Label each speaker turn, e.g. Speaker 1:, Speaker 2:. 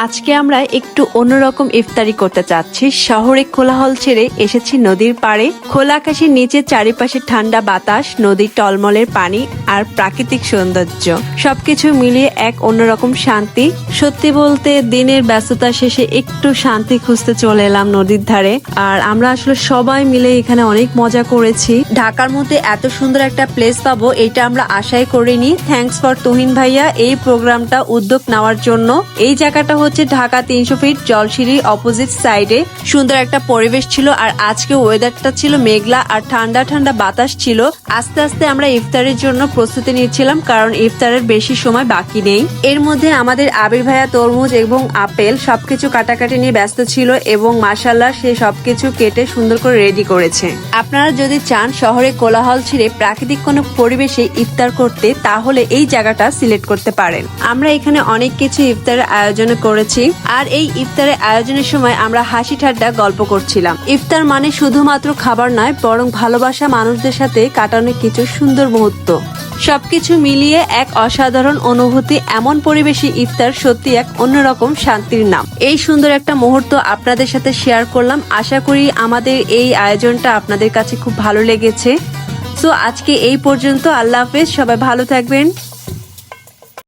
Speaker 1: আজকে আমরা একটু অন্যরকম ইফতারি করতে চাচ্ছি। শহরে কোলাহল ছেড়ে এসেছি নদীর পাড়ে। খোলা আকাশের নিচে চারিপাশে ঠান্ডা বাতাস, নদীর টলমলের পানি আর প্রাকৃতিক সৌন্দর্য সবকিছু মিলিয়ে এক অন্যরকম শান্তি। সত্যি বলতে দিনের ব্যস্ততা শেষে একটু শান্তি খুঁজতে চলে এলাম নদীর ধারে। আর আমরা আসলে সবাই মিলে এখানে অনেক মজা করেছি। ঢাকার মধ্যে এত সুন্দর একটা প্লেস পাবো এটা আমরা আশাই করিনি। থ্যাঙ্কস ফর তুহিন ভাইয়া এই প্রোগ্রামটা উদ্যোগ নেওয়ার জন্য। এই জায়গাটা হচ্ছে ঢাকা 300 ফিট জলসিঁড়ির অপোজিট সাইডে। সুন্দর একটা পরিবেশ ছিল আর আজকে ওয়েদারটা ছিল মেঘলা আর ঠান্ডা ঠান্ডা বাতাস ছিল। আস্তে আস্তে আমরা ইফতারের জন্য প্রস্তুতি নিচ্ছিলাম, কারণ ইফতারের বেশি সময় বাকি নেই। এর মধ্যে আমাদের আবির ভাইয়া তরমুজ এবং আপেল সবকিছু কাটাকাটি নিয়ে ব্যস্ত ছিল এবং মাশাআল্লাহ সে সবকিছু কেটে সুন্দর করে রেডি করেছে। আপনারা যদি চান শহরে কোলাহল ছেড়ে প্রাকৃতিক কোনো পরিবেশে ইফতার করতে, তাহলে এই জায়গাটা সিলেক্ট করতে পারেন। আমরা এখানে অনেক কিছু ইফতারের আয়োজন করেছি আর এই ইফতারের আয়োজনের সময় আমরা হাসি ঠাট্টা গল্প করছিলাম। ইফতার মানে শুধুমাত্র খাবার নয়, বরং ভালোবাসা মানুষদের সাথে কাটানো কিছু সুন্দর মুহূর্ত। সবকিছু মিলিয়ে এক অসাধারণ অনুভূতি। এমন পরিবেশে ইফতার সত্যি এক অন্যরকম শান্তির নাম। এই সুন্দর একটা মুহূর্ত আপনাদের সাথে শেয়ার করলাম। আশা করি আমাদের এই আয়োজনটা আপনাদের কাছে খুব ভালো লেগেছে। সো আজকে এই পর্যন্ত। আল্লাহ হাফেজ, সবাই ভালো থাকবেন।